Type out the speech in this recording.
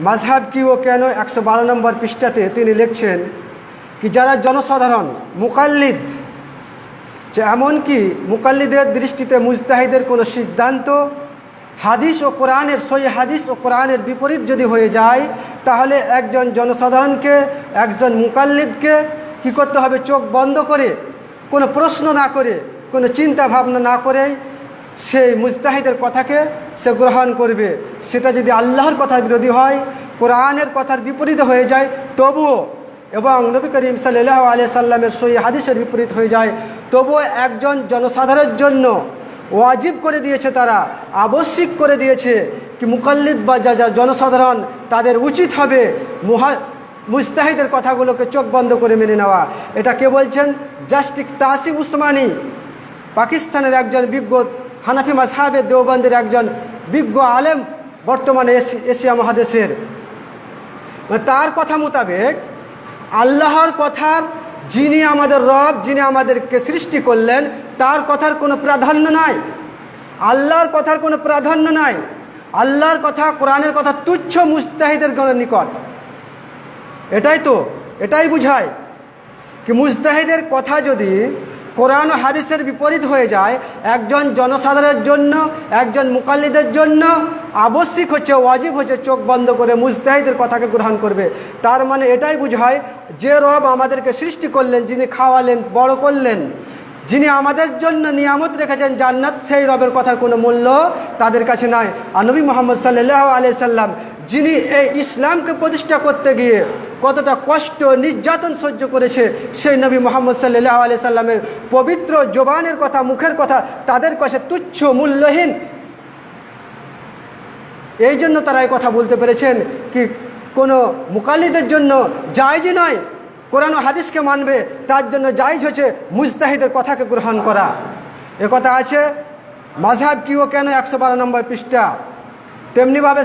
মাযহাব কি ও কেন 112 নম্বর পৃষ্ঠাতে তিনি লিখছেন কি যারা জনসাধারণ মুকাল্লিদ, যে এমনকি মুকাল্লিদের দৃষ্টিতে মুজতাহিদের কোনো সিদ্ধান্ত হাদিস ও কোরআনের সহি হাদিস ও কোরআনের বিপরীত যদি হয়ে যায়, তাহলে একজন জনসাধারণকে, একজন মুকাল্লিদকে কি করতে হবে? চোখ বন্ধ করে, কোনো প্রশ্ন না করে, কোনো চিন্তা ভাবনা না করেই সেই মুজতাহিদের কথাকে সে গ্রহণ করবে। সেটা যদি আল্লাহর কথার বিরোধী হয়, কোরআনের কথার বিপরীতে হয়ে যায় তবুও, এবং নবী করিম সাল্লাল্লাহু আলাইহি সাল্লামের সহি হাদিসের বিপরীত হয়ে যায় তবুও একজন জনসাধারণের জন্য ওয়াজিব করে দিয়েছে, তারা আবশ্যিক করে দিয়েছে কি মুকাল্লিদ বা যা জনসাধারণ তাদের উচিত হবে মুজতাহিদের কথাগুলোকে চোখ বন্ধ করে মেনে নেওয়া। এটা কে বলছেন? জাস্টিস তাসিফ উসমানী, পাকিস্তানের একজন বিজ্ঞ হানাফি মাযহাবের দেওবন্দের একজন বিজ্ঞ আলেম, বর্তমানে এশিয়া মহাদেশের। তার কথা মোতাবেক আল্লাহর কথার, যিনি আমাদের রব, যিনি আমাদেরকে সৃষ্টি করলেন, তার কথার কোনো প্রাধান্য নাই, আল্লাহর কথার কোনো প্রাধান্য নাই। আল্লাহর কথা, কোরআনের কথা তুচ্ছ মুজতাহিদের নিকট। এটাই বুঝায় কি মুজতাহিদের কথা যদি কোরআন ও হাদিসের বিপরীত হয়ে যায়, একজন জনসাধারণের জন্য, একজন মুকাল্লিদের জন্য আবশ্যিক হচ্ছে, ওয়াজিব হচ্ছে চোখ বন্ধ করে মুজতাহিদের কথাকে গ্রহণ করবে। তার মানে এটাই বুঝায় যে রব আমাদেরকে সৃষ্টি করলেন, যিনি খাওয়ালেন, বড় করলেন, যিনি আমাদের জন্য নিয়ামত রেখেছেন জান্নাত, সেই রবের কথার কোনো মূল্য তাদের কাছে নাই। আর নবী মুহাম্মদ সাল্লাল্লাহু আলাইহি সাল্লাম, যিনি এই ইসলামকে প্রতিষ্ঠা করতে গিয়ে কতটা কষ্ট নির্যাতন সহ্য করেছে, সেই নবী মুহাম্মদ সাল্লাল্লাহু আলাইহি সাল্লামের পবিত্র জবানের কথা, মুখের কথা তাদের কাছে তুচ্ছ, মূল্যহীন। এই জন্য তারা এই কথা বলতে পেরেছেন কি কোনো মুকাল্লিদের জন্য জায়েজই নয় কোরআন ও হাদিসকে মানবে, তার জন্য জায়েজ হচ্ছে মুজতাহিদের কথাকে গ্রহণ করা। এ কথা আছে মাযহাব কি ও কেন 112 নম্বর পৃষ্ঠা। তেমনিভাবে